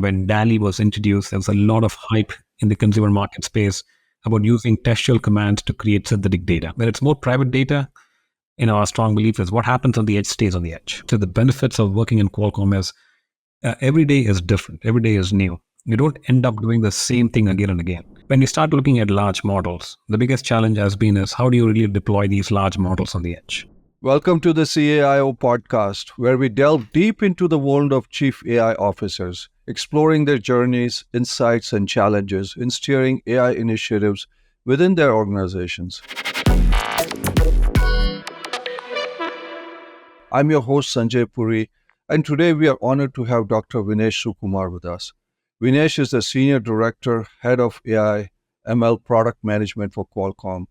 When DALI was introduced, there was a lot of hype in the consumer market space about using textual commands to create synthetic data. When it's more private data, our strong belief is what happens on the edge stays on the edge. So the benefits of working in Qualcomm is every day is different. Every day is new. You don't end up doing the same thing again and again. When you start looking at large models, the biggest challenge has been is how do you really deploy these large models on the edge? Welcome to the CAIO podcast, where we delve deep into the world of chief AI officers, exploring their journeys, insights, and challenges in steering AI initiatives within their organizations. I'm your host, Sanjay Puri, and today we are honored to have Dr. Vinesh Sukumar with us. Vinesh is the Senior Director, Head of AI ML Product Management for Qualcomm.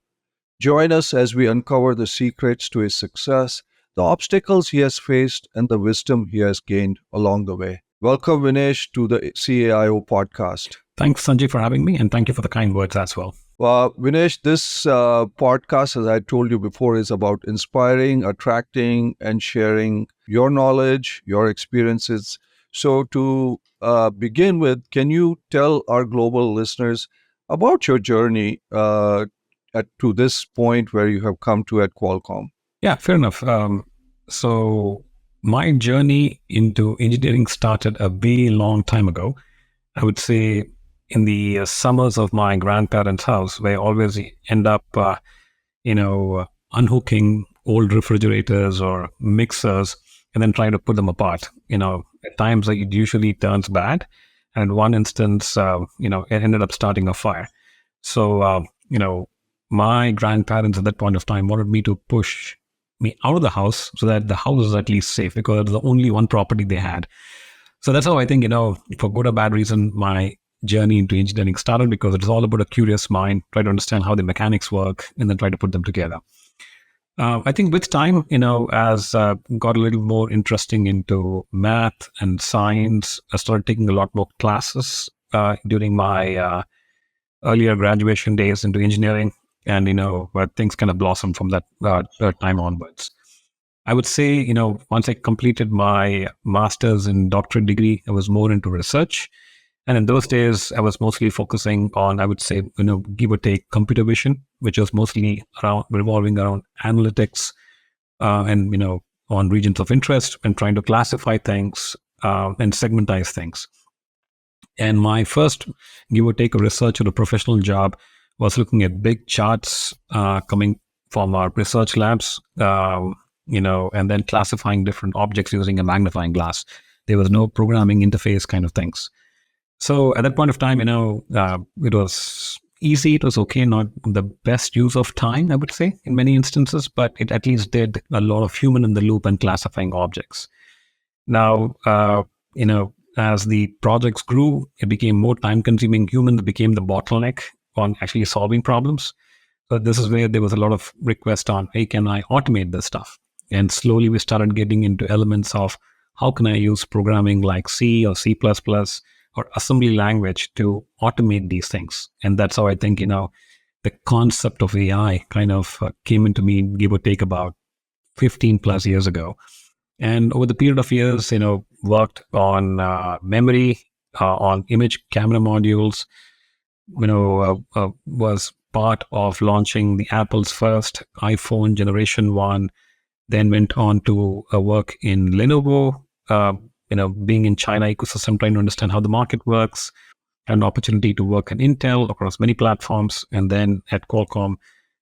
Join us as we uncover the secrets to his success, the obstacles he has faced, and the wisdom he has gained along the way. Welcome, Vinesh, to the CAIO podcast. Thanks, Sanjay, for having me, and thank you for the kind words as well. Vinesh, this podcast, as I told you before, is about inspiring, attracting, and sharing your knowledge, your experiences. So to begin with, can you tell our global listeners about your journey to this point where you have come to at Qualcomm? Yeah, fair enough. So my journey into engineering started a very long time ago. I would say in the summers of my grandparents' house, where I always end up, unhooking old refrigerators or mixers and then trying to put them apart. At times it usually turns bad. And in one instance, it ended up starting a fire. So, my grandparents at that point of time wanted me to push me out of the house so that the house is at least safe because it was the only one property they had. So that's how I think, for good or bad reason, my journey into engineering started, because it's all about a curious mind, try to understand how the mechanics work and then try to put them together. I think with time, as got a little more interesting into math and science, I started taking a lot more classes during my earlier graduation days into engineering, and where things kind of blossomed from that time onwards. I would say, once I completed my master's and doctorate degree, I was more into research. And in those days, I was mostly focusing on, I would say, give or take computer vision, which was mostly revolving around analytics and, on regions of interest and trying to classify things and segmentize things. And my first, give or take, a research or a professional job was looking at big charts coming from our research labs, and then classifying different objects using a magnifying glass. There was no programming interface kind of things. So at that point of time, it was easy. It was okay, not the best use of time, I would say, in many instances, but it at least did a lot of human in the loop and classifying objects. Now, as the projects grew, it became more time consuming. Humans became the bottleneck on actually solving problems. So this is where there was a lot of request on, hey, can I automate this stuff? And slowly we started getting into elements of how can I use programming like C or C++ or assembly language to automate these things. And that's how I think, the concept of AI kind of came into me, give or take, about 15 plus years ago. And over the period of years, worked on memory, on image camera modules, was part of launching the Apple's first iPhone Generation 1, then went on to work in Lenovo, being in China ecosystem, trying to understand how the market works, had an opportunity to work at Intel across many platforms. And then at Qualcomm,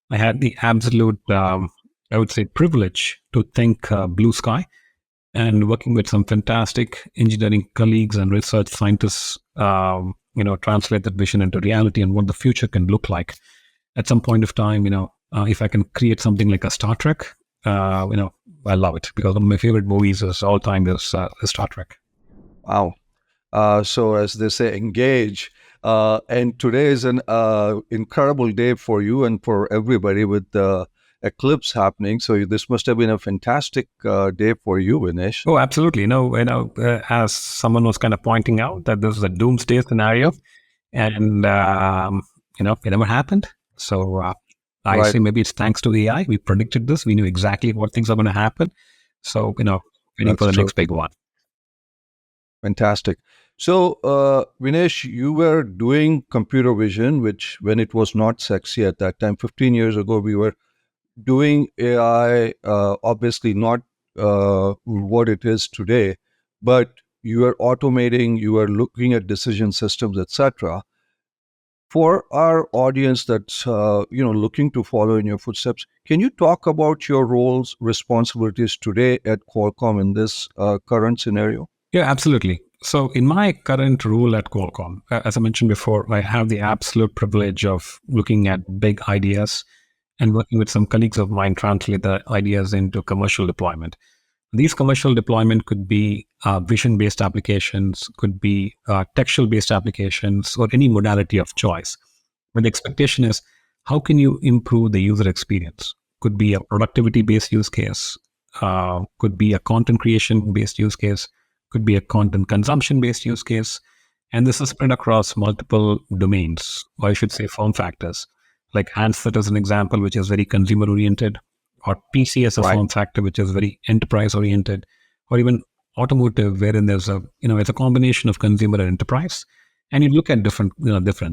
I had the absolute, I would say, privilege to think blue sky, and working with some fantastic engineering colleagues and research scientists, translate that vision into reality and what the future can look like. At some point of time, if I can create something like a Star Trek, I love it, because one of my favorite movies is all time is Star Trek. Wow. So as they say, engage. And today is an incredible day for you and for everybody with the eclipse happening. So this must have been a fantastic day for you, Vinesh. Oh, absolutely. As someone was kind of pointing out that this is a doomsday scenario, and it never happened. So I say maybe it's thanks to AI. We predicted this. We knew exactly what things are going to happen. So waiting for the next big one. Fantastic. So, Vinesh, you were doing computer vision, which when it was not sexy at that time, 15 years ago, we were doing AI, obviously not what it is today, but you are automating, you are looking at decision systems, etc. For our audience that's looking to follow in your footsteps, can you talk about your roles, responsibilities today at Qualcomm in this current scenario? Yeah, absolutely. So, in my current role at Qualcomm, as I mentioned before, I have the absolute privilege of looking at big ideas and working with some colleagues of mine translate the ideas into commercial deployment. These commercial deployment could be vision-based applications, could be textual-based applications, or any modality of choice. But the expectation is, how can you improve the user experience? Could be a productivity-based use case, could be a content creation-based use case, could be a content consumption-based use case, and this is spread across multiple domains, or I should say form factors, like handset as an example, which is very consumer-oriented, or PC as a Right. form factor, which is very enterprise-oriented, or even automotive, wherein there's a it's a combination of consumer and enterprise, and you look at different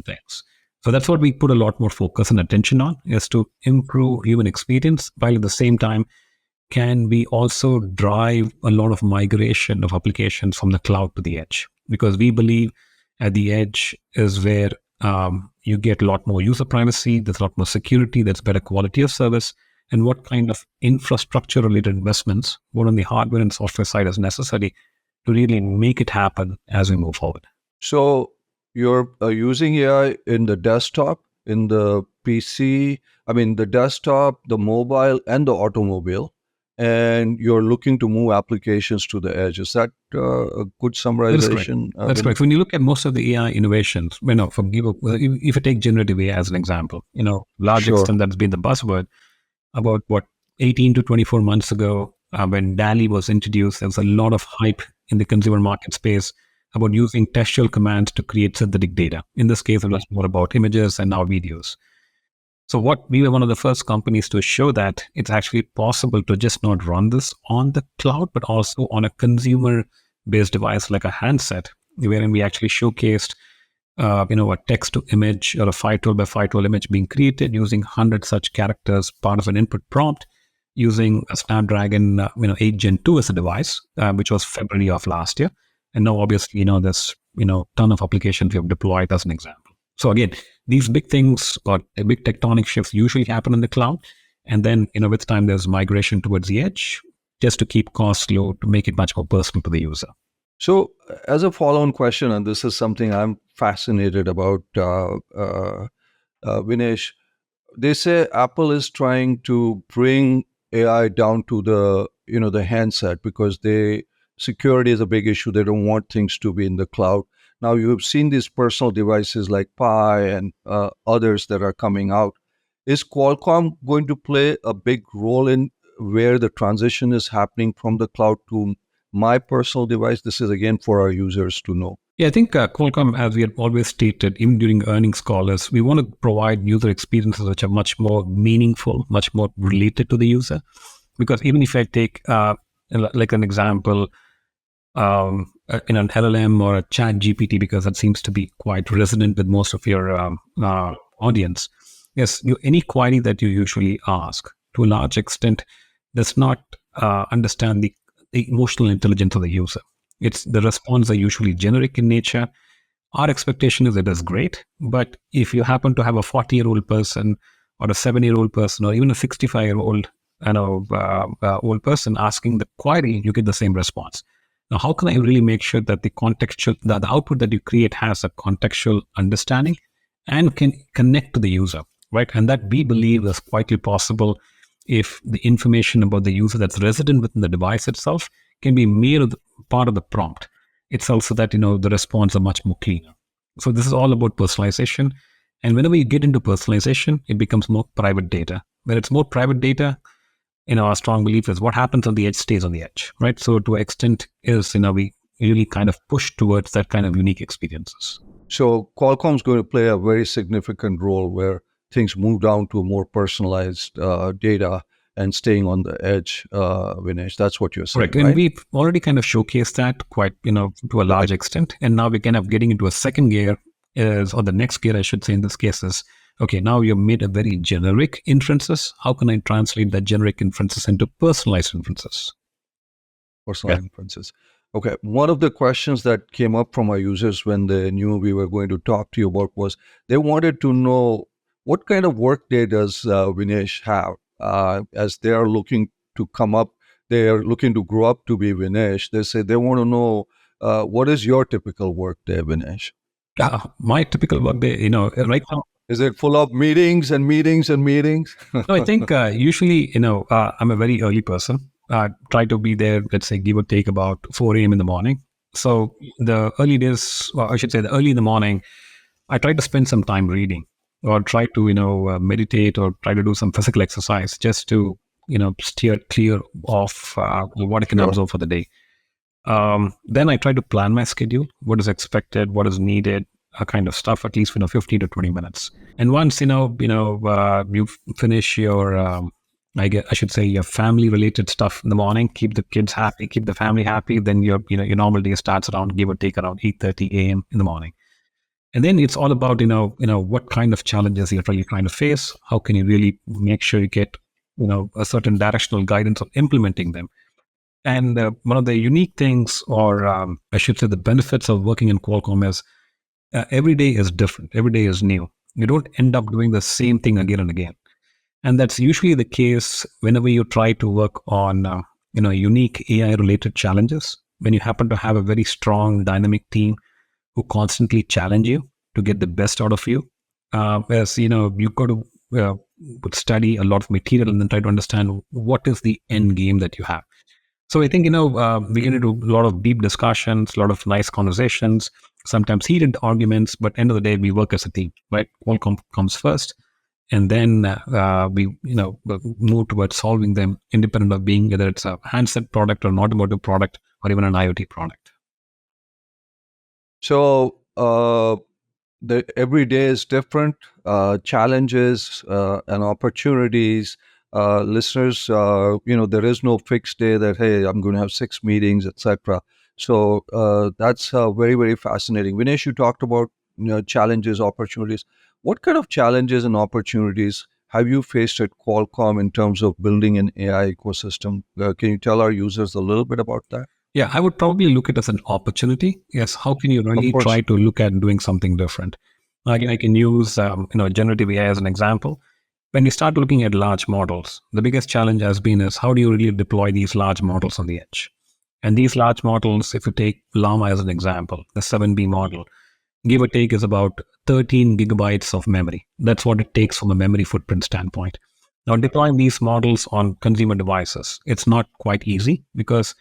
things. So that's what we put a lot more focus and attention on, is to improve human experience, while at the same time can we also drive a lot of migration of applications from the cloud to the edge? Because we believe at the edge is where you get a lot more user privacy, there's a lot more security, there's better quality of service, and what kind of infrastructure related investments, both on the hardware and software side, is necessary to really make it happen as we move forward. So you're using AI in the desktop, in the PC, I mean, the desktop, the mobile, and the automobile, and you're looking to move applications to the edge. Is that a good That is correct. summarization, That's Vinesh? correct. When you look at most of the AI innovations, if you take generative AI as an example, large Sure. extent that's been the buzzword about what 18 to 24 months ago, when DALI was introduced, there was a lot of hype in the consumer market space about using textual commands to create synthetic data. In this case, it was more about images and now videos. So what we were one of the first companies to show that it's actually possible to just not run this on the cloud, but also on a consumer-based device like a handset, wherein we actually showcased, a text to image or a 512 by 512 image being created using 100 such characters, part of an input prompt, using a Snapdragon, 8 Gen 2 as a device, which was February of last year. And now, obviously, there's, ton of applications we have deployed as an example. So again, these big things or big tectonic shifts usually happen in the cloud. And then, with time, there's migration towards the edge just to keep costs low, to make it much more personal to the user. So, as a follow on question, and this is something I'm fascinated about, Vinesh, they say Apple is trying to bring AI down to the handset because security is a big issue. They don't want things to be in the cloud. Now you've seen these personal devices like Pi and others that are coming out. Is Qualcomm going to play a big role in where the transition is happening from the cloud to my personal device? This is again for our users to know. Yeah, I think Qualcomm, as we had always stated, even during earnings call, is we want to provide user experiences which are much more meaningful, much more related to the user. Because even if I take, like an example, in an LLM or a chat GPT, because that seems to be quite resonant with most of your audience. Yes, any query that you usually ask, to a large extent, does not understand the emotional intelligence of the user. It's the response are usually generic in nature. Our expectation is it is great, but if you happen to have a 40-year-old person or a 7-year-old person or even a 65-year-old old person asking the query, you get the same response. Now, how can I really make sure that the output that you create has a contextual understanding and can connect to the user, right? And that we believe is quietly possible if the information about the user that's resident within the device itself can be made part of the prompt itself, so that the response are much more cleaner. So this is all about personalization, and whenever you get into personalization, it becomes more private data. When it's more private data, our strong belief is what happens on the edge stays on the edge, right? So to an extent is, we really kind of push towards that kind of unique experiences. So Qualcomm is going to play a very significant role where things move down to more personalized data. and staying on the edge, Vinesh. That's what you're saying, Correct. And right? we've already kind of showcased that quite, to a Right. large extent. And now we're kind of getting into a second gear or the next gear, I should say, in this case is, okay, now you've made a very generic inferences. How can I translate that generic inferences into personalized inferences? Personal Yeah. inferences. Okay. One of the questions that came up from our users when they knew we were going to talk to you about was they wanted to know what kind of workday does Vinesh have as they are looking to come up, they are looking to grow up to be Vinesh. They say they want to know what is your typical workday, Vinesh? My typical workday, right now, Is it full of meetings and meetings and meetings? no, I think usually, I'm a very early person. Try to be there, let's say, give or take about 4 a.m. in the morning. So the early days, well, I should say, the early in the morning, I try to spend some time reading or try to, meditate or try to do some physical exercise just to, steer clear of what I can Sure. observe for the day. Then I try to plan my schedule, what is expected, what is needed, kind of stuff, at least, 15 to 20 minutes. And once, you finish your, I should say your family related stuff in the morning, keep the kids happy, keep the family happy. Then your normal day starts around, give or take, around 8:30 a.m. in the morning. And then it's all about, what kind of challenges you're really trying to face. How can you really make sure you get, a certain directional guidance on implementing them? And one of the unique things, or I should say the benefits of working in Qualcomm is every day is different. Every day is new. You don't end up doing the same thing again and again. And that's usually the case whenever you try to work on, unique AI related challenges, when you happen to have a very strong dynamic team who constantly challenge you to get the best out of you. As you've got to study a lot of material and then try to understand what is the end game that you have. So I think we get into a lot of deep discussions, a lot of nice conversations, sometimes heated arguments, but end of the day we work as a team, right? Qualcomm comes first, and then we move towards solving them independent of being whether it's a handset product or an automotive product or even an IoT product. So, the every day is different, challenges and opportunities. Listeners, there is no fixed day that hey, I'm going to have 6 meetings, etc. So that's very very fascinating. Vinesh, you talked about challenges, opportunities. What kind of challenges and opportunities have you faced at Qualcomm in terms of building an AI ecosystem? Can you tell our users a little bit about that? Yeah, I would probably look at it as an opportunity. Yes, how can you Of really course. try to look at doing something different? Again, I can use generative AI as an example. When you start looking at large models, the biggest challenge has been is how do you really deploy these large models on the edge? And these large models, if you take Llama as an example, the 7B model, give or take is about 13 gigabytes of memory. That's what it takes from a memory footprint standpoint. Now, deploying these models on consumer devices, it's not quite easy because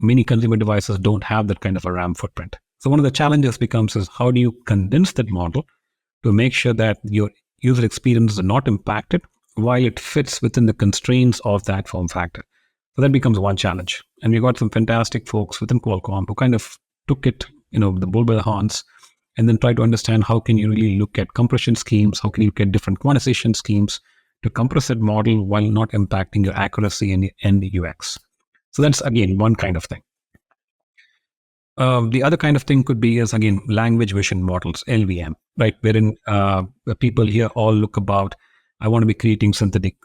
many consumer devices don't have that kind of a RAM footprint. So one of the challenges becomes is how do you condense that model to make sure that your user experience is not impacted while it fits within the constraints of that form factor. So that becomes one challenge. And we got some fantastic folks within Qualcomm who kind of took it, the bull by the horns, and then try to understand how can you really look at compression schemes, how can you look at different quantization schemes to compress that model while not impacting your accuracy and the UX. So that's again one kind of thing. The other kind of thing could be is again language vision models, LVM, right? Wherein the people here all look about, I want to be creating synthetic,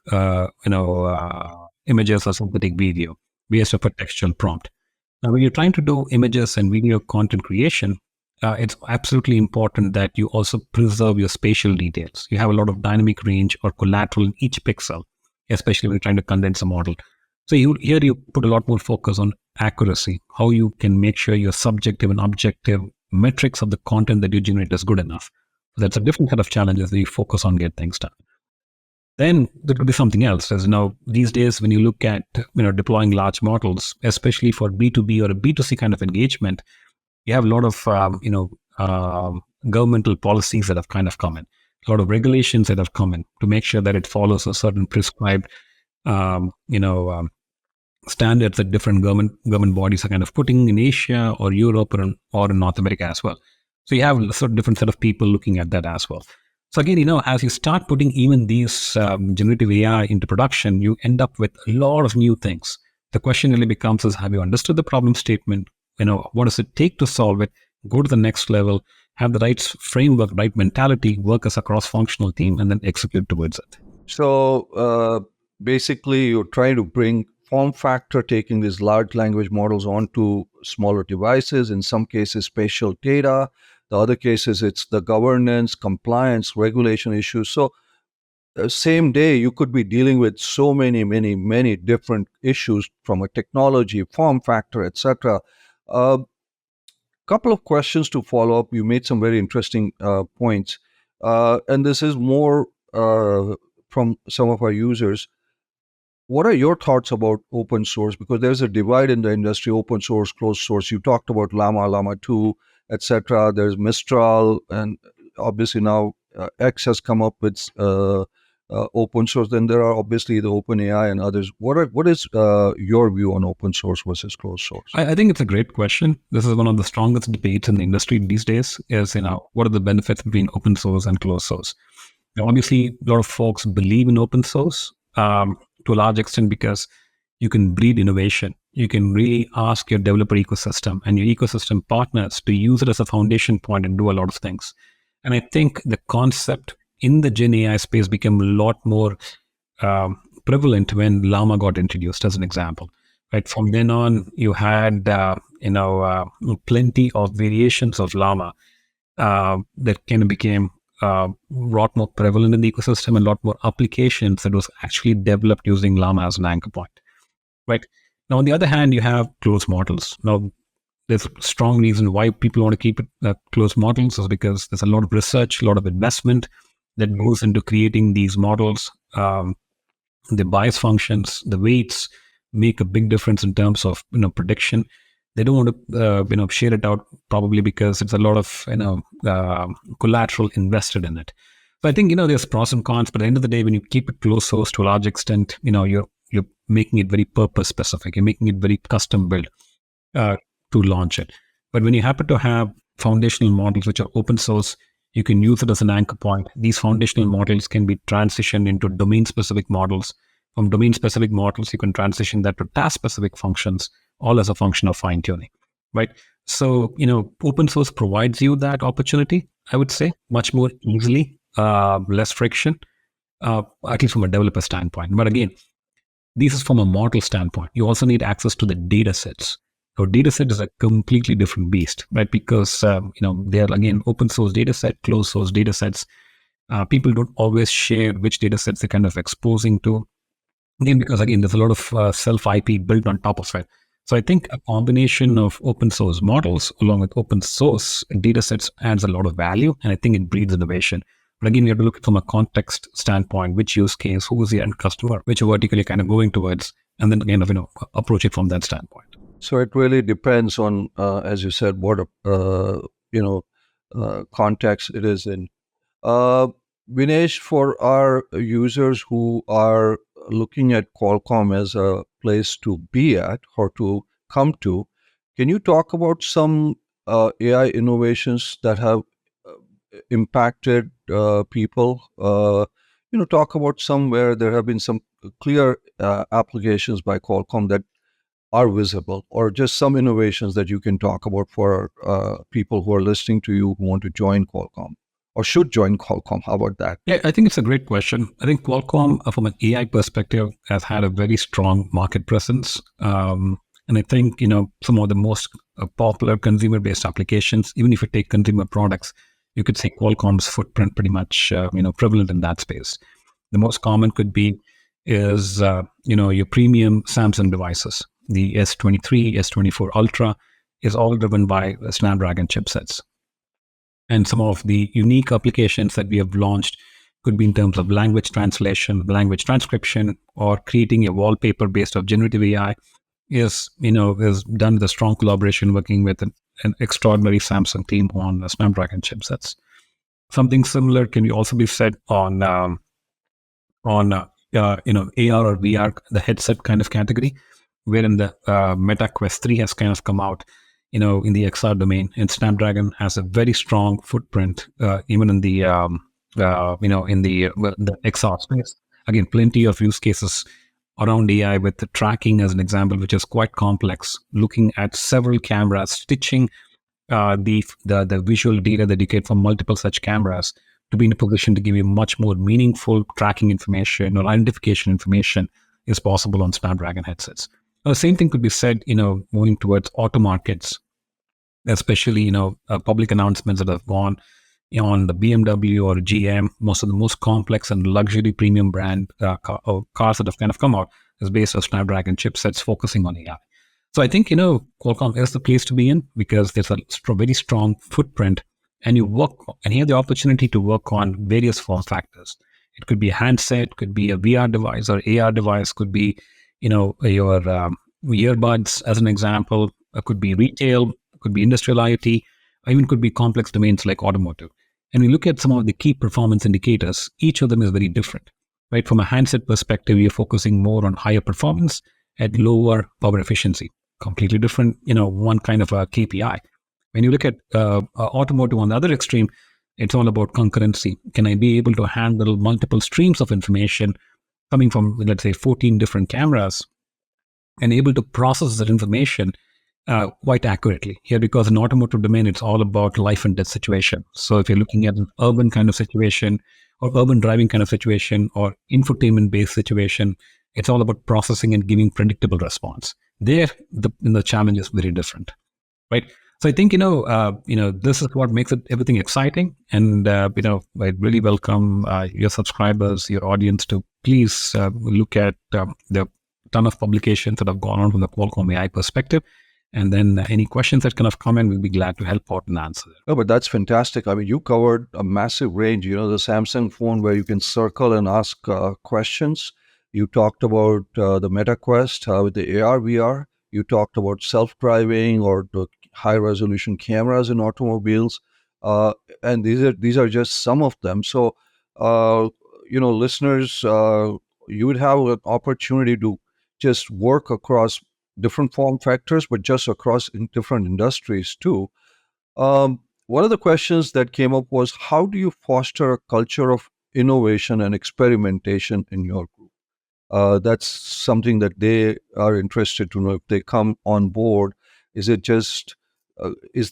images or synthetic video based off a textual prompt. Now, when you're trying to do images and video content creation, it's absolutely important that you also preserve your spatial details. You have a lot of dynamic range or collateral in each pixel, especially when you're trying to condense a model. So here you put a lot more focus on accuracy, how you can make sure your subjective and objective metrics of the content that you generate is good enough. So that's a different set of challenges that you focus on get things done. Then there could be something else. As these days, when you look at deploying large models, especially for B2B or a B2C kind of engagement, you have a lot of governmental policies that have kind of come in, a lot of regulations that have come in to make sure that it follows a certain prescribed standards that different government bodies are kind of putting in Asia or Europe or in North America as well. So you have a sort of different set of people looking at that as well. So again, as you start putting even these generative AI into production, you end up with a lot of new things. The question really becomes is, have you understood the problem statement? What does it take to solve it? Go to the next level, have the right framework, right mentality, work as a cross-functional team, and then execute towards it. So basically, you're trying to bring form factor, taking these large language models onto smaller devices, in some cases, spatial data. The other cases, it's the governance, compliance, regulation issues. So, same day, you could be dealing with so many different issues from a technology, form factor, etc. Couple of questions to follow up. You made some very interesting points, and this is more from some of our users. What are your thoughts about open source? Because there's a divide in the industry: open source, closed source. You talked about Llama 2, etc. There's Mistral, and obviously now X has come up with open source. Then there are obviously the OpenAI and others. What is your view on open source versus closed source? I think it's a great question. This is one of the strongest debates in the industry these days. Is what are the benefits between open source and closed source? Now, obviously, a lot of folks believe in open source to a large extent because you can breed innovation. You can really ask your developer ecosystem and your ecosystem partners to use it as a foundation point and do a lot of things. And I think the concept in the Gen AI space became a lot more prevalent when Llama got introduced, as an example. Right from then on, you had plenty of variations of Llama that kind of became a lot more prevalent in the ecosystem, and a lot more applications that was actually developed using Llama as an anchor point. Right now, on the other hand, you have closed models. Now, there's a strong reason why people want to keep it closed models is because there's a lot of research, a lot of investment that goes into creating these models. The bias functions, the weights make a big difference in terms of prediction. They don't want to share it out, probably because it's a lot of collateral invested in it. So I think there's pros and cons, but at the end of the day, when you keep it closed source to a large extent, you're making it very purpose specific. You're making it very custom built to launch it. But when you happen to have foundational models which are open source, you can use it as an anchor point. These foundational models can be transitioned into domain-specific models. From domain-specific models, you can transition that to task-specific functions, all as a function of fine-tuning, right? So, open source provides you that opportunity, I would say, much more easily, less friction, at least from a developer standpoint. But again, this is from a model standpoint. You also need access to the data sets. So data set is a completely different beast, right? Because, they are, again, open source data set, closed source data sets. People don't always share which data sets they're kind of exposing to. Again, because, again, there's a lot of self IP built on top of it. So I think a combination of open source models along with open source data sets adds a lot of value. And I think it breeds innovation. But again, you have to look at from a context standpoint, which use case, who is the end customer, which vertical you're kind of going towards, and then kind of, approach it from that standpoint. So it really depends on, as you said, what context it is in. Vinesh, for our users who are looking at Qualcomm as a place to be at or to come to, can you talk about some AI innovations that have impacted people? Talk about some where there have been some clear applications by Qualcomm that are visible, or just some innovations that you can talk about for people who are listening to you who want to join Qualcomm or should join Qualcomm. How about that? Yeah, I think it's a great question. I think Qualcomm, from an AI perspective, has had a very strong market presence. And I think, some of the most popular consumer-based applications, even if you take consumer products, you could say Qualcomm's footprint pretty much, prevalent in that space. The most common could be is, your premium Samsung devices. The S23, S24 Ultra is all driven by Snapdragon chipsets. And some of the unique applications that we have launched could be in terms of language translation, language transcription, or creating a wallpaper based on generative AI is done with a strong collaboration working with an extraordinary Samsung team on Snapdragon chipsets. Something similar can also be said on AR or VR, the headset kind of category, wherein the Meta Quest 3 has kind of come out, in the XR domain, and Snapdragon has a very strong footprint, even in the in the XR space. Again, plenty of use cases around AI with the tracking as an example, which is quite complex, looking at several cameras, stitching the visual data that you get from multiple such cameras to be in a position to give you much more meaningful tracking information or identification information is possible on Snapdragon headsets. The same thing could be said, moving towards auto markets, especially, public announcements that have gone on the BMW or GM. Most of the most complex and luxury premium brand cars that have kind of come out is based on Snapdragon chipsets focusing on AI. So I think, Qualcomm is the place to be in because there's a very strong footprint, and you have the opportunity to work on various form factors. It could be a handset, could be a VR device or AR device, could be, your earbuds as an example, could be retail, could be industrial IoT, or even could be complex domains like automotive. And we look at some of the key performance indicators, each of them is very different, right? From a handset perspective, you're focusing more on higher performance at lower power efficiency. Completely different, one kind of a KPI. When you look at automotive on the other extreme, it's all about concurrency. Can I be able to handle multiple streams of information coming from, let's say, 14 different cameras and able to process that information quite accurately here? Because in automotive domain, it's all about life and death situation. So if you're looking at an urban kind of situation or urban driving kind of situation or infotainment based situation, it's all about processing and giving predictable response. There, the challenge is very different, right? So I think, this is what makes everything exciting. And, I really welcome your subscribers, your audience to please look at the ton of publications that have gone on from the Qualcomm AI perspective. And then any questions that kind of come in, we'll be glad to help out and answer them. No, but that's fantastic. I mean, you covered a massive range. The Samsung phone where you can circle and ask questions. You talked about the Meta Quest with the AR, VR. You talked about self-driving or the high-resolution cameras in automobiles, and these are just some of them. So, listeners, you would have an opportunity to just work across different form factors, but just across in different industries too. One of the questions that came up was, how do you foster a culture of innovation and experimentation in your group? That's something that they are interested to know if they come on board. Is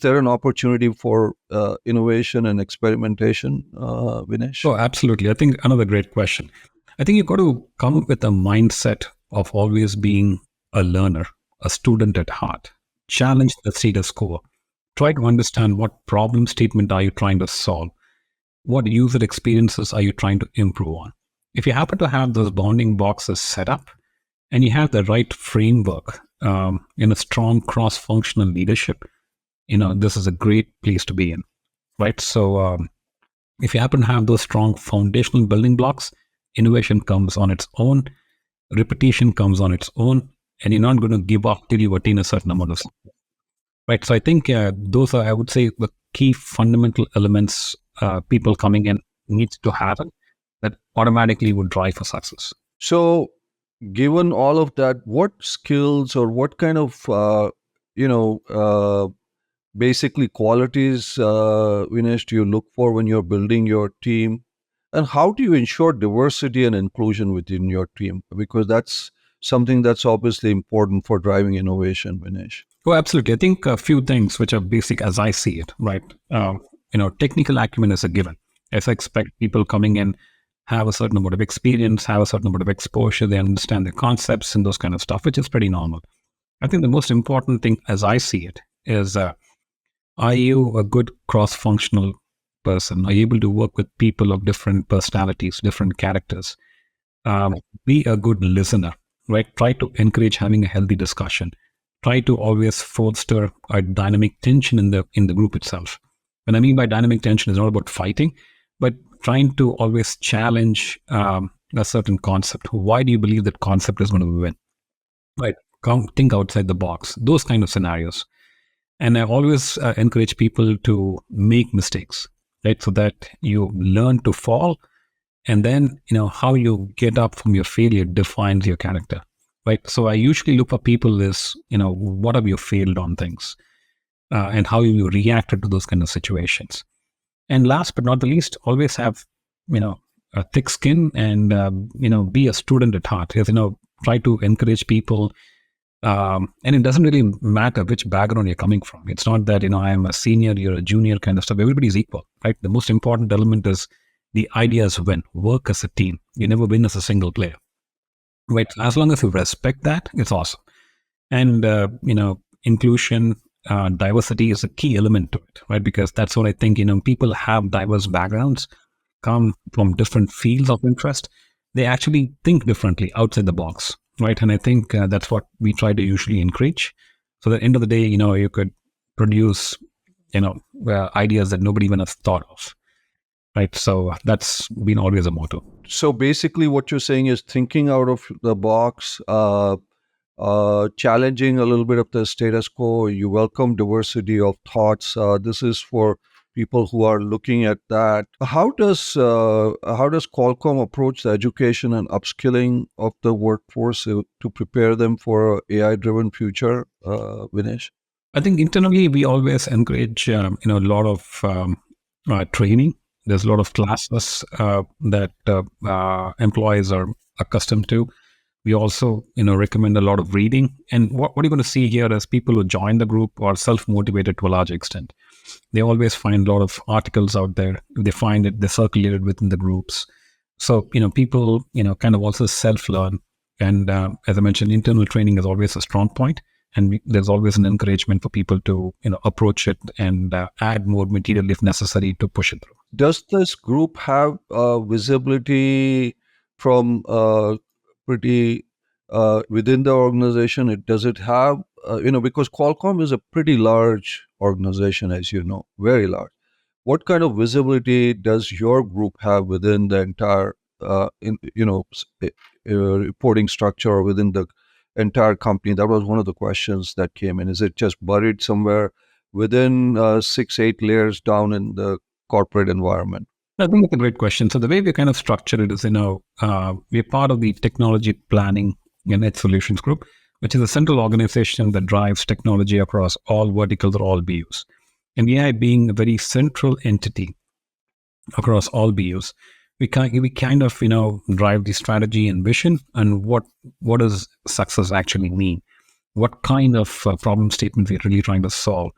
there an opportunity for innovation and experimentation, Vinesh? Oh, absolutely. I think another great question. I think you've got to come up with a mindset of always being a learner, a student at heart. Challenge the status quo. Try to understand what problem statement are you trying to solve? What user experiences are you trying to improve on? If you happen to have those bounding boxes set up and you have the right framework in a strong cross-functional leadership, this is a great place to be in, right? So if you happen to have those strong foundational building blocks, innovation comes on its own, repetition comes on its own, and you're not going to give up till you attain a certain amount of success. Right. So I think those are, I would say, the key fundamental elements people coming in needs to have it, that automatically would drive for success. So, given all of that, what skills or what kind of basically qualities, Vinesh, do you look for when you're building your team? And how do you ensure diversity and inclusion within your team? Because that's something that's obviously important for driving innovation, Vinesh. Oh, absolutely. I think a few things which are basic as I see it, right? Technical acumen is a given. As I expect people coming in have a certain amount of experience, have a certain amount of exposure, they understand the concepts and those kind of stuff, which is pretty normal. I think the most important thing as I see it is, are you a good cross-functional person? Are you able to work with people of different personalities, different characters? Be a good listener, right? Try to encourage having a healthy discussion. Try to always foster a dynamic tension in the group itself. When I mean by dynamic tension, it's not about fighting, but trying to always challenge a certain concept. Why do you believe that concept is going to win? Right? Think outside the box. Those kind of scenarios. And I always encourage people to make mistakes, right? So that you learn to fall, and then how you get up from your failure defines your character, right? So I usually look for people is what have you failed on things, and how you reacted to those kind of situations. And last but not the least, always have a thick skin and be a student at heart. Yes, try to encourage people. And it doesn't really matter which background you're coming from. It's not that I am a senior, you're a junior kind of stuff. Everybody's equal, right? The most important element is the idea is win. Work as a team. You never win as a single player, right? As long as you respect that, it's awesome. And inclusion, diversity is a key element to it, right? Because that's what I think. People have diverse backgrounds, come from different fields of interest. They actually think differently outside the box, right? And I think that's what we try to usually encourage. So at the end of the day, you could produce ideas that nobody even has thought of, right? So that's been always a motto. So basically, what you're saying is thinking out of the box, challenging a little bit of the status quo. You welcome diversity of thoughts. This is for people who are looking at that. How does Qualcomm approach the education and upskilling of the workforce to prepare them for an AI-driven future, Vinesh? I think internally we always encourage a lot of training. There's a lot of classes that employees are accustomed to. We also recommend a lot of reading. And what you're going to see here is people who join the group are self-motivated to a large extent. They always find a lot of articles out there. They find it, they circulate it within the groups. So people kind of also self-learn. And as I mentioned, internal training is always a strong point. And there's always an encouragement for people to approach it and add more material if necessary to push it through. Does this group have visibility from pretty within the organization? Does it have because Qualcomm is a pretty large organization, as you know, very large. What kind of visibility does your group have within the entire reporting structure or within the entire company? That was one of the questions that came in. Is it just buried somewhere within 6-8 layers down in the corporate environment? I think that's a great question. So the way we kind of structure it is, we're part of the technology planning and Edge Solutions Group, which is a central organization that drives technology across all verticals or all BUs. And AI being a very central entity across all BUs, we kind of drive the strategy and vision and what does success actually mean? What kind of problem statement we're really trying to solve?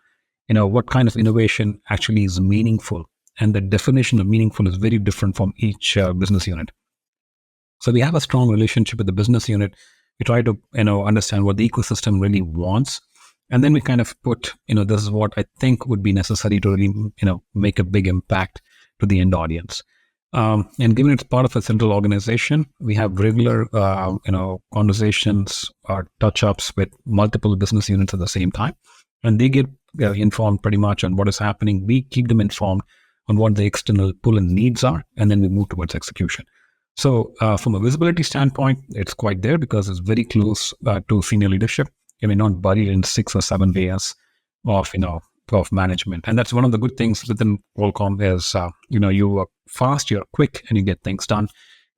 What kind of innovation actually is meaningful? And the definition of meaningful is very different from each business unit. So we have a strong relationship with the business unit. We try to understand what the ecosystem really wants, and then we kind of put this is what I think would be necessary to really make a big impact to the end audience. And given it's part of a central organization, we have regular conversations or touch-ups with multiple business units at the same time, and they get informed pretty much on what is happening. We keep them informed on what the external pull and needs are, and then we move towards execution. So from a visibility standpoint, it's quite there because it's very close to senior leadership. Not buried in 6 or 7 layers of management. And that's one of the good things within Qualcomm is, you are fast, you're quick, and you get things done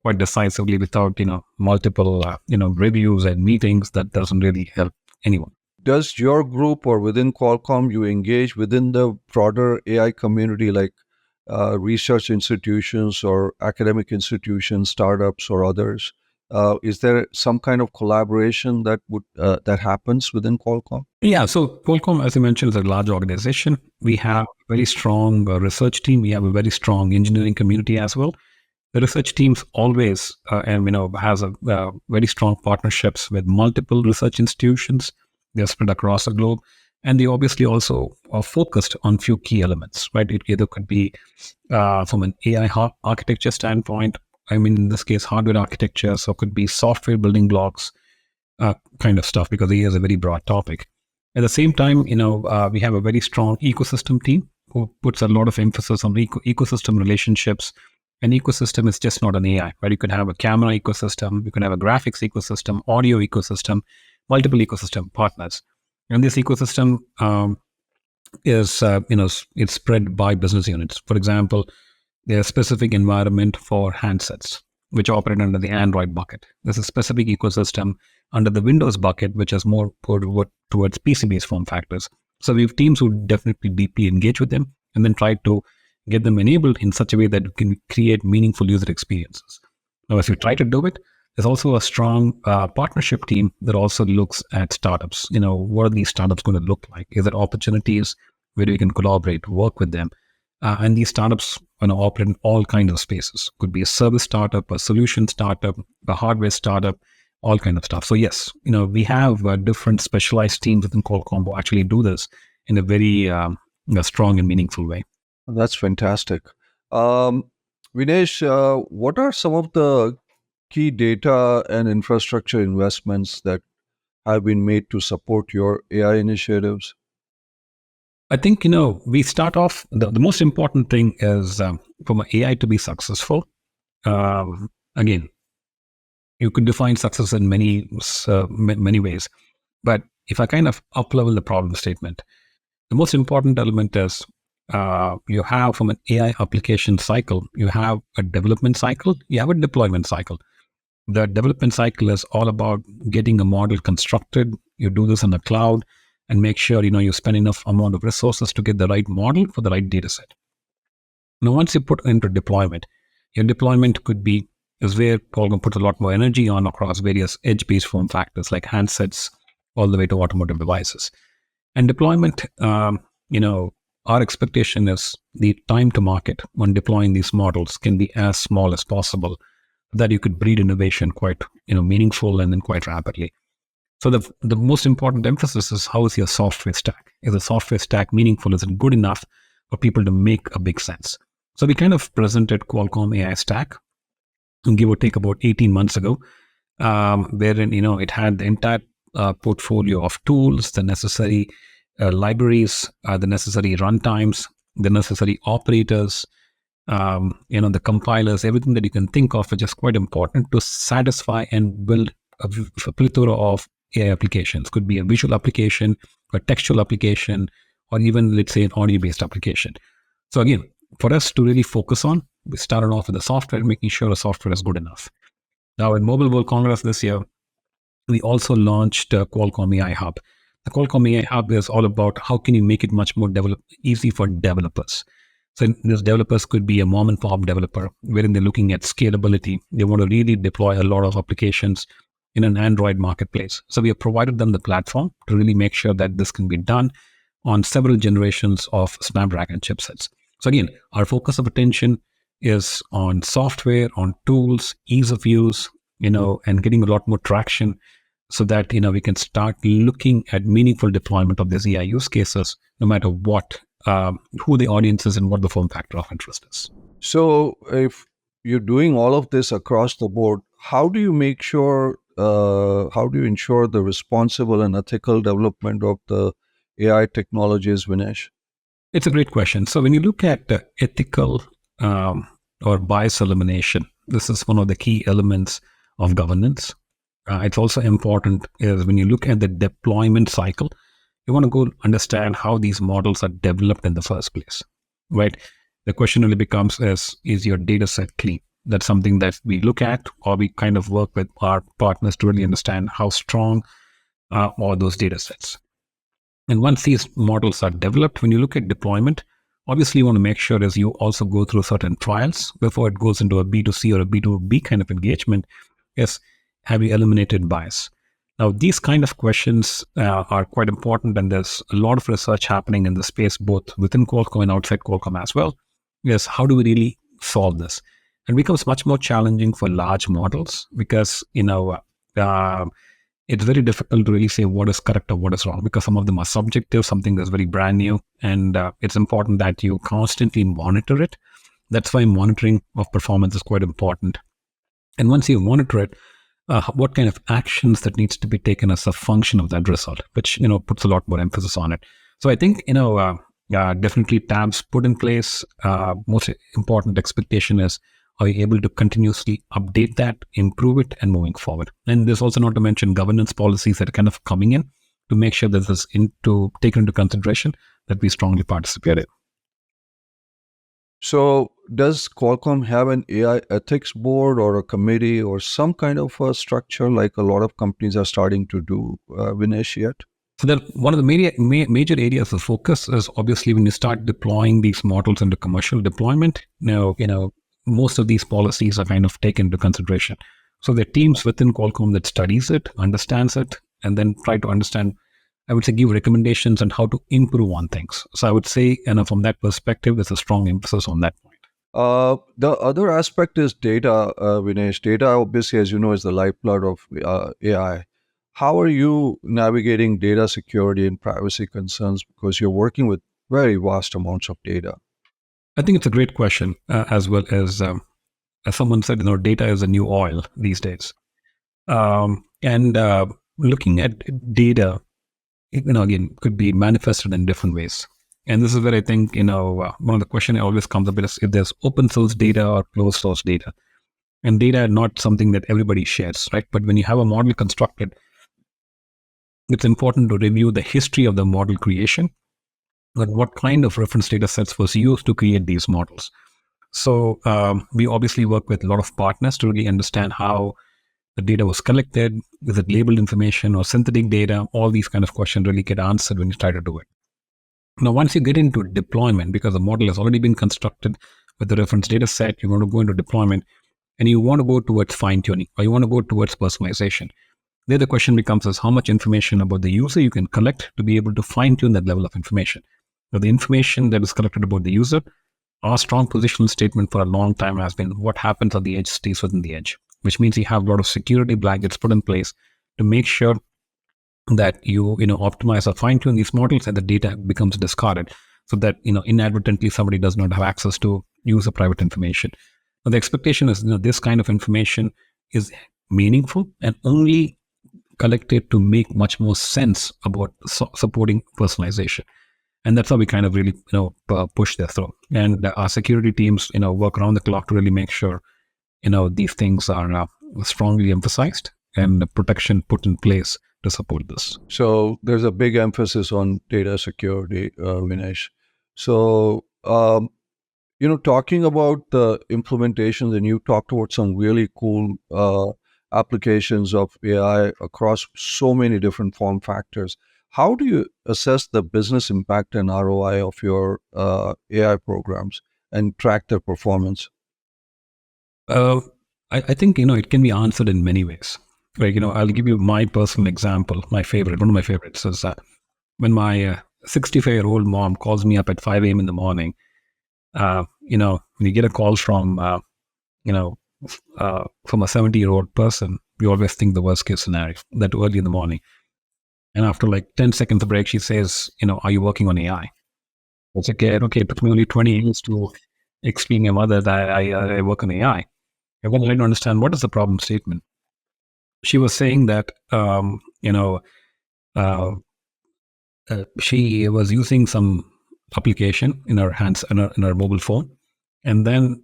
quite decisively without, multiple, reviews and meetings. That doesn't really help anyone. Does your group or within Qualcomm, you engage within the broader AI community, like research institutions or academic institutions, startups or others? Is there some kind of collaboration that happens within Qualcomm? Yeah, so Qualcomm, as I mentioned, is a large organization. We have a very strong research team. We have a very strong engineering community as well. The research teams always, has a very strong partnerships with multiple research institutions. They're spread across the globe. And they obviously also are focused on few key elements, right? It either could be from an AI architecture standpoint, in this case, hardware architecture, so it could be software building blocks kind of stuff, because AI is a very broad topic. At the same time, we have a very strong ecosystem team who puts a lot of emphasis on ecosystem relationships. An ecosystem is just not an AI, right? You could have a camera ecosystem, you can have a graphics ecosystem, audio ecosystem, multiple ecosystem partners. And this ecosystem is, it's spread by business units. For example, there's a specific environment for handsets, which operate under the Android bucket. There's a specific ecosystem under the Windows bucket, which is more towards PC-based form factors. So we have teams who definitely deeply engage with them and then try to get them enabled in such a way that you can create meaningful user experiences. Now, if you try to do it, there's also a strong partnership team that also looks at startups. What are these startups going to look like? Is there opportunities where we can collaborate, work with them? And these startups operate in all kinds of spaces. Could be a service startup, a solution startup, a hardware startup, all kind of stuff. So yes, we have different specialized teams within Qualcomm who actually do this in a very strong and meaningful way. That's fantastic. Um, Vinesh, what are some of the key data and infrastructure investments that have been made to support your AI initiatives? I think, we start off, the most important thing is for my AI to be successful. Again, you could define success in many ways. But if I kind of up level the problem statement, the most important element is you have from an AI application cycle, you have a development cycle, you have a deployment cycle. The development cycle is all about getting a model constructed. You do this in the cloud and make sure you spend enough amount of resources to get the right model for the right data set. Now, once you put into deployment, your deployment could be is where Qualcomm puts a lot more energy on across various edge-based form factors like handsets all the way to automotive devices. And deployment, our expectation is the time to market when deploying these models can be as small as possible, that you could breed innovation quite meaningful and then quite rapidly. So the most important emphasis is, how is your software stack? Is the software stack meaningful? Is it good enough for people to make a big sense? So we kind of presented Qualcomm AI Stack, give or take about 18 months ago, wherein it had the entire portfolio of tools, the necessary libraries, the necessary runtimes, the necessary operators, the compilers, everything that you can think of, which is quite important to satisfy and build a plethora of AI applications. Could be a visual application, a textual application, or even, let's say, an audio-based application. So again, for us to really focus on, we started off with the software, making sure the software is good enough. Now, in Mobile World Congress this year, we also launched Qualcomm AI Hub. The Qualcomm AI Hub is all about how can you make it much more easy for developers. So these developers could be a mom and pop developer, wherein they're looking at scalability. They want to really deploy a lot of applications in an Android marketplace. So we have provided them the platform to really make sure that this can be done on several generations of Snapdragon chipsets. So again, our focus of attention is on software, on tools, ease of use, and getting a lot more traction so that, we can start looking at meaningful deployment of these AI use cases, no matter what, who the audience is and what the form factor of interest is. So, if you're doing all of this across the board, how do you make sure, how do you ensure the responsible and ethical development of the AI technologies, Vinesh? It's a great question. So when you look at ethical or bias elimination, this is one of the key elements of governance. It's also important is when you look at the deployment cycle, you want to go understand how these models are developed in the first place, right? The question really becomes is your data set clean? That's something that we look at, or we kind of work with our partners to really understand how strong are those data sets. And once these models are developed, when you look at deployment, obviously you want to make sure as you also go through certain trials before it goes into a B2C or a B2B kind of engagement. Yes, have you eliminated bias? Now, these kind of questions are quite important, and there's a lot of research happening in the space, both within Qualcomm and outside Qualcomm as well. Yes, how do we really solve this? It becomes much more challenging for large models because, it's very difficult to really say what is correct or what is wrong, because some of them are subjective, something that's very brand new, and it's important that you constantly monitor it. That's why monitoring of performance is quite important. And once you monitor it, what kind of actions that needs to be taken as a function of that result, which puts a lot more emphasis on it. So I think definitely tabs put in place. Most important expectation is, are you able to continuously update that, improve it, and moving forward? And there's also, not to mention, governance policies that are kind of coming in to make sure that this is taken into consideration, that we strongly participate in. So, does Qualcomm have an AI ethics board or a committee or some kind of a structure like a lot of companies are starting to do, Vinesh, yet? So that one of the major areas of focus is obviously when you start deploying these models into commercial deployment. Now, most of these policies are kind of taken into consideration. So there are teams within Qualcomm that studies it, understands it, and then try to understand, I would say, give recommendations on how to improve on things. So I would say, from that perspective, there's a strong emphasis on that point. The other aspect is data, Vinesh. Data, obviously, as you know, is the lifeblood of AI. How are you navigating data security and privacy concerns because you're working with very vast amounts of data? I think it's a great question, as well as someone said, data is a new oil these days. And looking at data, again, could be manifested in different ways. And this is where I think, one of the questions always comes up is if there's open source data or closed source data. And data are not something that everybody shares, right? But when you have a model constructed, it's important to review the history of the model creation and what kind of reference data sets was used to create these models. So we obviously work with a lot of partners to really understand how the data was collected, is it labeled information or synthetic data? All these kind of questions really get answered when you try to do it. Now, once you get into deployment, because the model has already been constructed with the reference data set, you want to go into deployment and you want to go towards fine tuning or you want to go towards personalization. There, the question becomes is how much information about the user you can collect to be able to fine tune that level of information. Now, the information that is collected about the user, our strong positional statement for a long time has been what happens on the edge stays within the edge, which means you have a lot of security blankets put in place to make sure that you optimize or fine tune these models and the data becomes discarded so that inadvertently somebody does not have access to user private information. Now, the expectation is this kind of information is meaningful and only collected to make much more sense about supporting personalization. And that's how we kind of really push this through. And our security teams work around the clock to really make sure these things are strongly emphasized and the protection put in place to support this. So there's a big emphasis on data security, Vinesh. So, talking about the implementations, and you talked about some really cool applications of AI across so many different form factors. How do you assess the business impact and ROI of your AI programs and track their performance? Uh, I think it can be answered in many ways. Like I'll give you my personal example. One of my favorites is when my 65-year-old mom calls me up at 5 a.m. in the morning. When you get a call you know from a 70-year-old person, we always think the worst case scenario that early in the morning. And after like 10 seconds of break, she says, are you working on AI? It's okay. Okay, it took me only 20 years to explain to my mother that I work on AI. And then I didn't understand what is the problem statement. She was saying that, uh, she was using some application in her hands, in her mobile phone. And then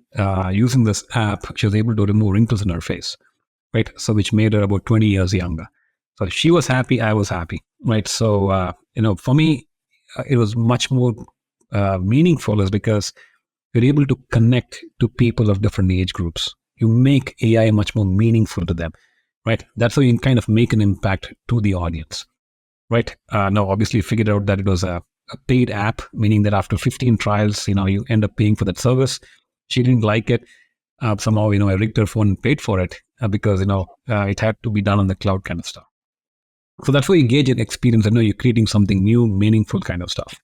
using this app, she was able to remove wrinkles in her face, right? So which made her about 20 years younger. So she was happy, I was happy, right? So, for me, it was much more meaningful is because you're able to connect to people of different age groups. You make AI much more meaningful to them, right? That's how you can kind of make an impact to the audience, right? Now, obviously, figured out that it was a paid app, meaning that after 15 trials, you end up paying for that service. She didn't like it. Somehow, I rigged her phone and paid for it because, it had to be done on the cloud kind of stuff. So that's where you gauge an experience and know you're creating something new, meaningful kind of stuff.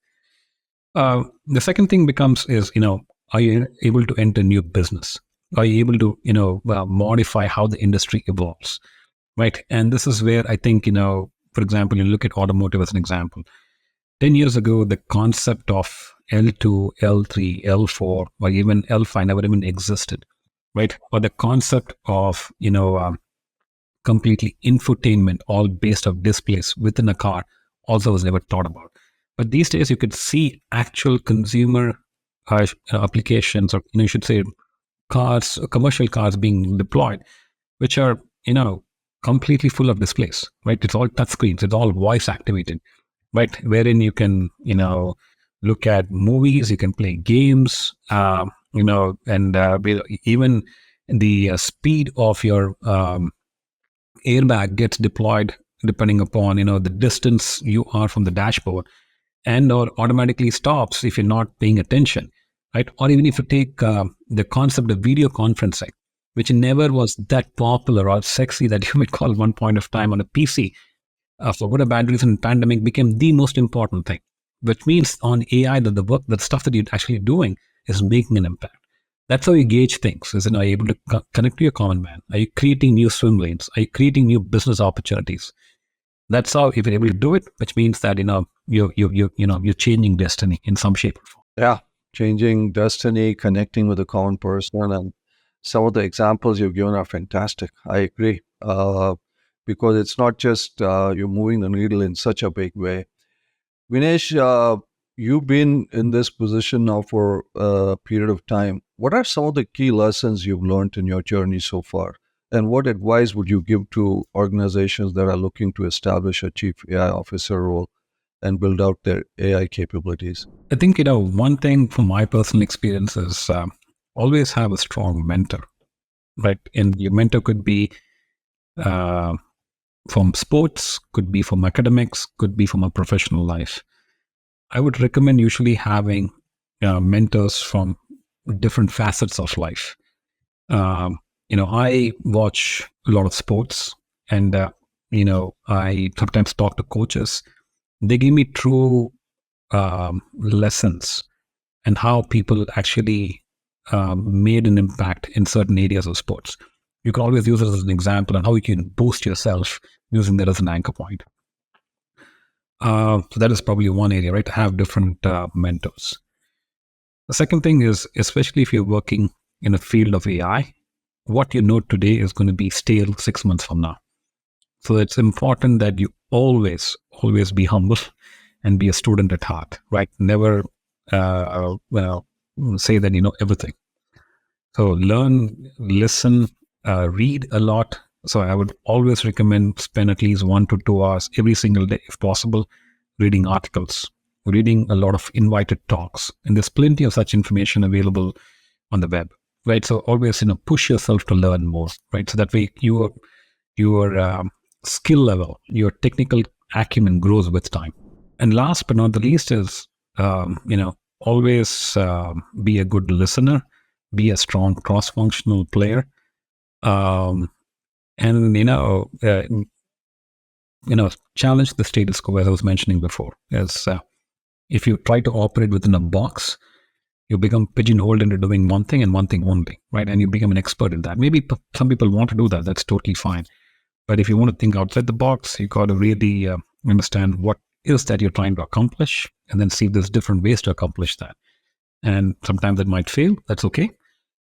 The second thing becomes is, are you able to enter new business? Are you able to, modify how the industry evolves, right? And this is where I think, for example, you look at automotive as an example. 10 years ago, the concept of L2, L3, L4, or even L5 never even existed, right? Or the concept of, completely infotainment, all based off displays within a car, also was never thought about. But these days, you could see actual consumer applications, or you should say, cars, commercial cars being deployed, which are completely full of displays. Right? It's all touch screens. It's all voice activated. Right? Wherein you can look at movies, you can play games, and even the speed of your airbag gets deployed depending upon the distance you are from the dashboard, and or automatically stops if you're not paying attention, right? Or even if you take the concept of video conferencing, which never was that popular or sexy that you might call one point of time on a PC, for good or bad reason, pandemic became the most important thing, which means on AI that the work, the stuff that you're actually doing is making an impact. That's how you gauge things. Is are you able to connect to your common man? Are you creating new swim lanes? Are you creating new business opportunities? That's how if you're able to do it, which means that you're changing destiny in some shape or form. Yeah, changing destiny, connecting with a common person, and some of the examples you've given are fantastic. I agree, because it's not just you're moving the needle in such a big way. Vinesh, you've been in this position now for a period of time. What are some of the key lessons you've learned in your journey so far? And what advice would you give to organizations that are looking to establish a chief AI officer role and build out their AI capabilities? I think one thing from my personal experience is always have a strong mentor, right? And your mentor could be uh, from sports, could be from academics, could be from a professional life. I would recommend usually having mentors from different facets of life. I watch a lot of sports, and I sometimes talk to coaches. They give me true lessons and how people actually made an impact in certain areas of sports. You can always use it as an example and how you can boost yourself using that as an anchor point. So that is probably one area, right? To have different mentors. The second thing is, especially if you're working in a field of AI, what you know today is going to be stale 6 months from now. So it's important that you always be humble and be a student at heart, right? Never say that you know everything. So learn, listen, read a lot. So I would always recommend spend at least 1 to 2 hours every single day, if possible, reading articles, reading a lot of invited talks, and there's plenty of such information available on the web, right? So always push yourself to learn more, right? So that way your skill level, your technical acumen grows with time. And last but not the least is always be a good listener, be a strong cross-functional player, um, and challenge the status quo, as I was mentioning before. As if you try to operate within a box, you become pigeonholed into doing one thing and one thing only, right? And you become an expert in that. Maybe some people want to do that. That's totally fine. But if you want to think outside the box, you got to really understand what is that you're trying to accomplish, and then see if there's different ways to accomplish that. And sometimes it might fail. That's okay.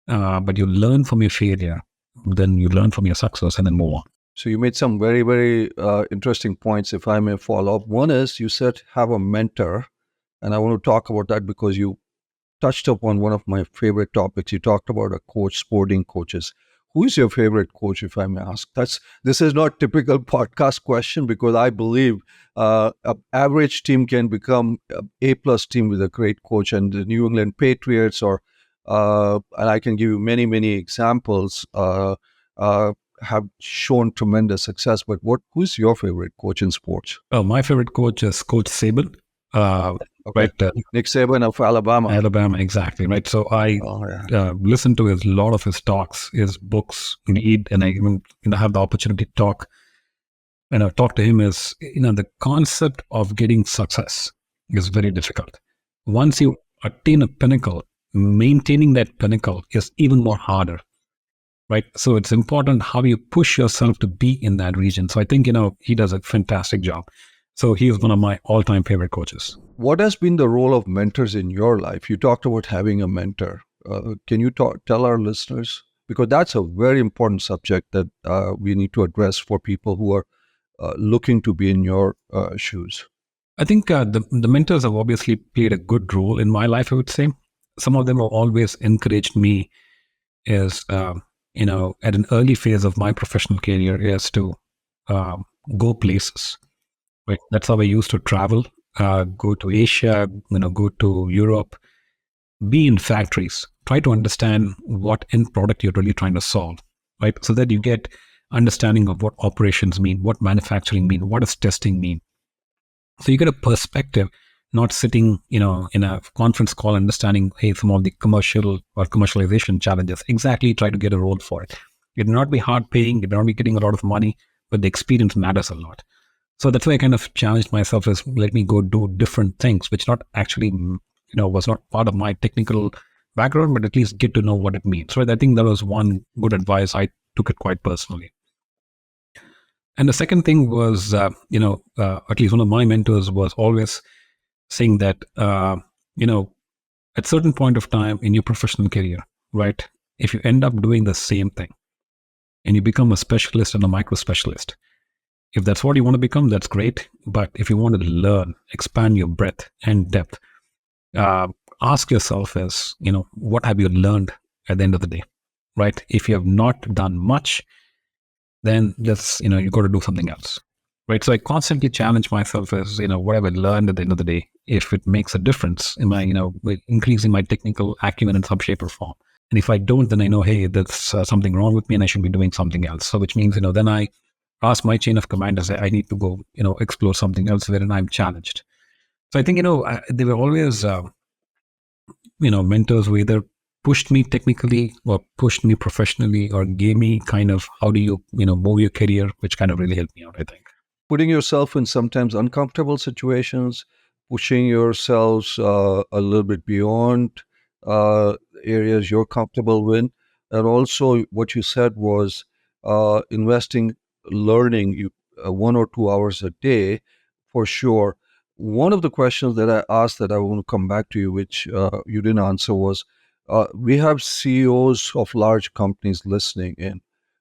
But you learn from your failure, then you learn from your success, and then move on. So you made some very, very interesting points, if I may follow up. One is you said have a mentor, and I want to talk about that because you touched upon one of my favorite topics. You talked about a coach, sporting coaches. Who is your favorite coach, if I may ask? This is not typical podcast question because I believe an average team can become a plus team with a great coach, and the New England Patriots, or and I can give you many, many examples, have shown tremendous success. But who's your favorite coach in sports? Oh, my favorite coach is Coach Saban. Okay. Right, Nick Saban of Alabama. Alabama, exactly, right. So I listen to a lot of his talks, his books, read, and I even have the opportunity to talk. Talk to him is the concept of getting success is very difficult. Once you attain a pinnacle, maintaining that pinnacle is even more harder, right? So it's important how you push yourself to be in that region. So I think he does a fantastic job. So he is one of my all-time favorite coaches. What has been the role of mentors in your life? You talked about having a mentor. Can you tell our listeners? Because that's a very important subject that we need to address for people who are looking to be in your shoes. I think the mentors have obviously played a good role in my life, I would say. Some of them have always encouraged me is, at an early phase of my professional career is to go places. Right? That's how I used to travel, go to Asia, go to Europe, be in factories, try to understand what end product you're really trying to solve, right? So that you get understanding of what operations mean, what manufacturing mean, what does testing mean. So you get a perspective, not sitting, in a conference call, understanding, hey, some of the commercial or commercialization challenges. Exactly, try to get a role for it. It may not be hard paying, it may not be getting a lot of money, but the experience matters a lot. So that's why I kind of challenged myself as let me go do different things, which not actually, was not part of my technical background, but at least get to know what it means. So I think that was one good advice. I took it quite personally. And the second thing was, at least one of my mentors was always saying that, at certain point of time in your professional career, right, if you end up doing the same thing and you become a specialist and a micro specialist, if that's what you want to become, that's great. But if you want to learn, expand your breadth and depth, uh, ask yourself as, what have you learned at the end of the day, right? If you have not done much, then just, you got to do something else, right? So I constantly challenge myself as, what have I learned at the end of the day, if it makes a difference in my, with increasing my technical acumen in some shape or form. And if I don't, then I know, hey, that's something wrong with me and I should be doing something else. So which means, then I ask my chain of command and say, I need to go, explore something else wherein I'm challenged. So I think, they were always, mentors who either pushed me technically or pushed me professionally or gave me kind of how do you, move your career, which kind of really helped me out, I think. Putting yourself in sometimes uncomfortable situations, pushing yourselves a little bit beyond areas you're comfortable with. And also, what you said was investing, learning 1 or 2 hours a day for sure. One of the questions that I asked that I want to come back to you, which you didn't answer, was we have CEOs of large companies listening in.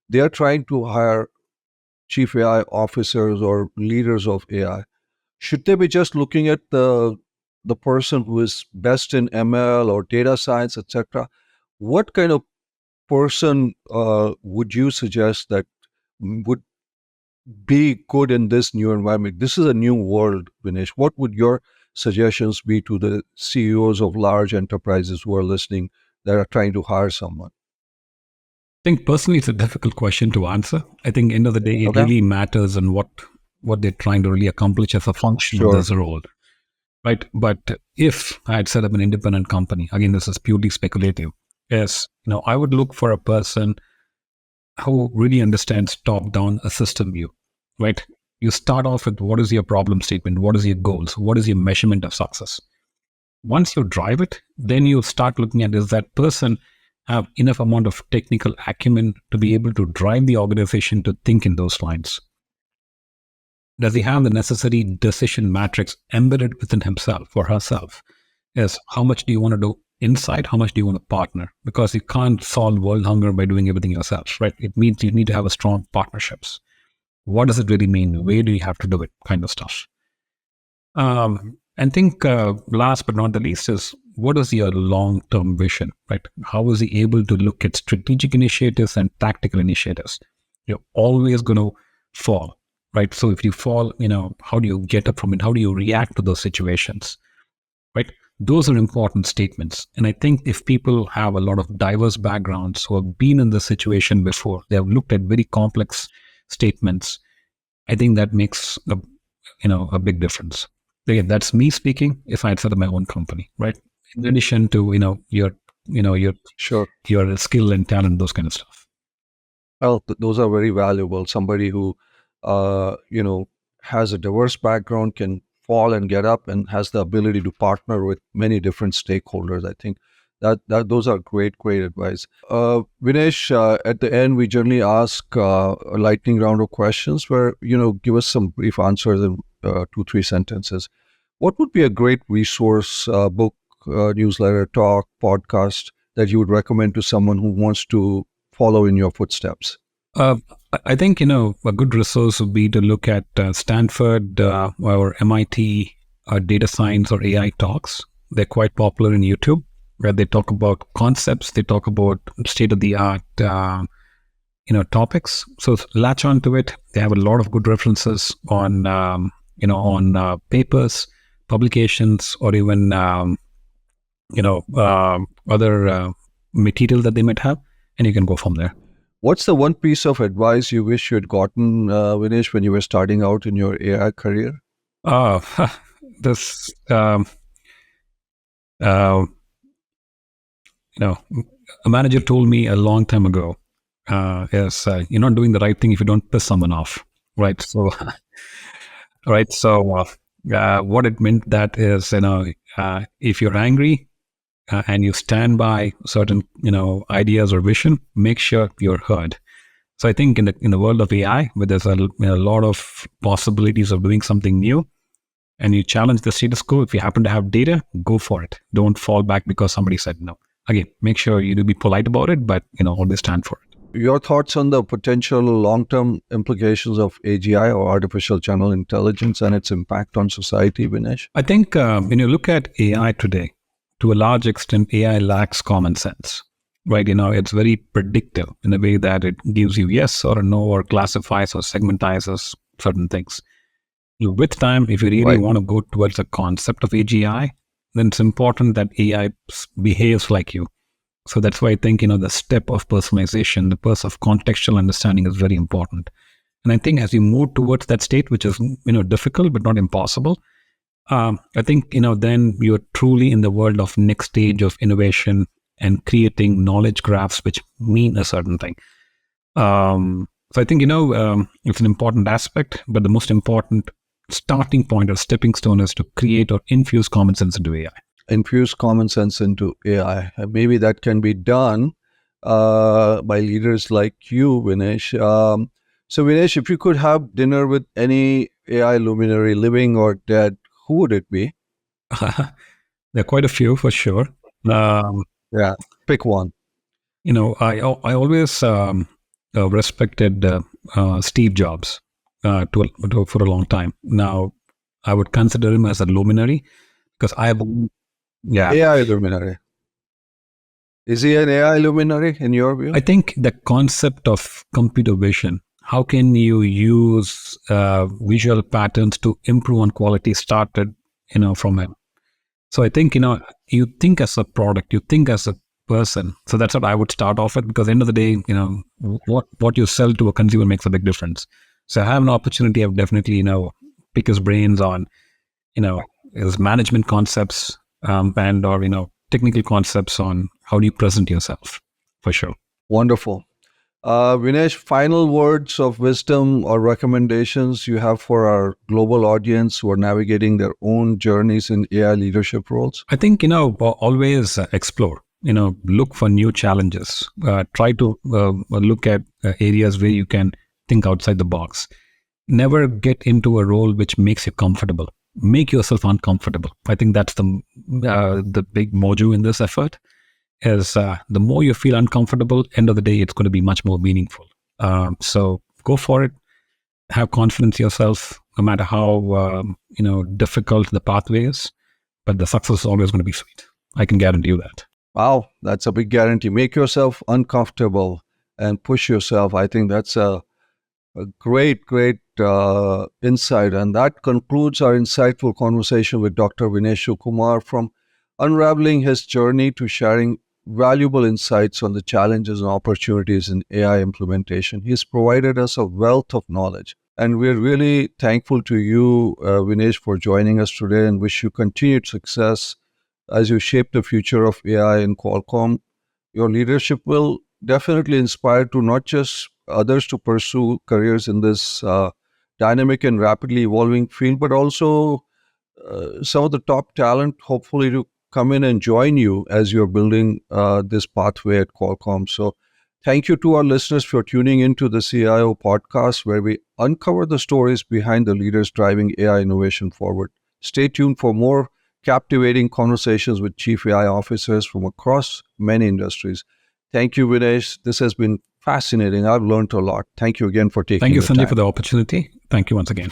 They are trying to hire chief AI officers or leaders of AI. Should they be just looking at the person who is best in ML or data science, etc.? What kind of person would you suggest that would be good in this new environment? This is a new world, Vinesh. What would your suggestions be to the CEOs of large enterprises who are listening that are trying to hire someone? I think personally, it's a difficult question to answer. I think end of the day, it Okay. really matters on what they're trying to really accomplish as a function of Sure. this role, right? But if I had set up an independent company, again, this is purely speculative. Yes, I would look for a person who really understands top-down a system view, right? You start off with what is your problem statement, what is your goals, what is your measurement of success. Once you drive it, then you start looking at, is that person have enough amount of technical acumen to be able to drive the organization to think in those lines? Does he have the necessary decision matrix embedded within himself or herself? Is how much do you want to do inside? How much do you want to partner? Because you can't solve world hunger by doing everything yourself, right? It means you need to have a strong partnerships. What does it really mean? Where do you have to do it? Kind of stuff. And think last but not the least is what is your long-term vision, right? How is he able to look at strategic initiatives and tactical initiatives? You're always going to fall, right? So if you fall, how do you get up from it? How do you react to those situations, right? Those are important statements. And I think if people have a lot of diverse backgrounds who have been in this situation before, they have looked at very complex statements, I think that makes a big difference. Again, that's me speaking. If I had set up my own company, right? In addition to your Sure. your skill and talent, those kind of stuff. Well, those are very valuable. Somebody who, has a diverse background, can fall and get up, and has the ability to partner with many different stakeholders. I think that those are great advice. Vinesh, at the end, we generally ask a lightning round of questions where give us some brief answers in 2-3 sentences. What would be a great resource, book, newsletter, talk, podcast that you would recommend to someone who wants to follow in your footsteps? I think a good resource would be to look at Stanford or MIT data science or AI talks. They're quite popular in YouTube, where they talk about concepts, they talk about state of the art topics. So latch on to it. They have a lot of good references on papers, publications, or even other material that they might have, and you can go from there. What's the one piece of advice you wish you had gotten, Vinesh, when you were starting out in your AI career? Uh, this, uh, a manager told me a long time ago, is you're not doing the right thing if you don't piss someone off, right? So, right. So, what it meant that is, if you're angry and you stand by certain, ideas or vision, make sure you're heard. So I think in the world of AI, where there's a lot of possibilities of doing something new, and you challenge the status quo, if you happen to have data, go for it. Don't fall back because somebody said no. Again, make sure you do be polite about it, but always stand for it. Your thoughts on the potential long-term implications of AGI or artificial general intelligence and its impact on society, Vinesh? I think when you look at AI today, to a large extent, AI lacks common sense, right? It's very predictive in a way that it gives you yes or a no, or classifies or segmentizes certain things. With time, if you really Right. want to go towards the concept of AGI, then it's important that AI behaves like you. So that's why I think, the step of personalization, the purse of contextual understanding is very important. And I think as you move towards that state, which is, difficult but not impossible, I think, then you're truly in the world of next stage of innovation and creating knowledge graphs which mean a certain thing. So I think, it's an important aspect, but the most important starting point or stepping stone is to create or infuse common sense into AI. Infuse common sense into AI. Maybe that can be done by leaders like you, Vinesh. So, Vinesh, if you could have dinner with any AI luminary, living or dead, who would it be? There are quite a few for sure. Um, Yeah, pick one. I always respected Steve Jobs for a long time. Now, I would consider him as a luminary because yeah, AI luminary. Is he an AI luminary in your I view? think the concept of computer vision, how can you use visual patterns to improve on quality, started, from him. So I think, you think as a product, you think as a person. So that's what I would start off with, because at the end of the day, what you sell to a consumer makes a big difference. So I have an opportunity of definitely, pick his brains on, his management concepts, and or, technical concepts on how do you present yourself, for sure. Wonderful. Vinesh, final words of wisdom or recommendations you have for our global audience who are navigating their own journeys in AI leadership roles? I think, always explore, look for new challenges, try to look at areas where you can think outside the box. Never get into a role which makes you comfortable. Make yourself uncomfortable. I think that's the big mojo in this effort. Is the more you feel uncomfortable, end of the day, it's going to be much more meaningful. So go for it. Have confidence in yourself, no matter how difficult the pathway is. But the success is always going to be sweet. I can guarantee you that. Wow, that's a big guarantee. Make yourself uncomfortable and push yourself. I think that's a great insight. And that concludes our insightful conversation with Dr. Vinesh Sukumar, from unraveling his journey to sharing valuable insights on the challenges and opportunities in AI implementation. He's provided us a wealth of knowledge. And we're really thankful to you, Vinesh, for joining us today, and wish you continued success as you shape the future of AI in Qualcomm. Your leadership will definitely inspire to not just others to pursue careers in this dynamic and rapidly evolving field, but also some of the top talent, hopefully, to come in and join you as you're building this pathway at Qualcomm. So, thank you to our listeners for tuning into the CIO podcast, where we uncover the stories behind the leaders driving AI innovation forward. Stay tuned for more captivating conversations with chief AI officers from across many industries. Thank you, Vinesh. This has been fascinating. I've learned a lot. Thank you again for Thank taking you, the Sanjay, for time. the opportunity. Thank you once again.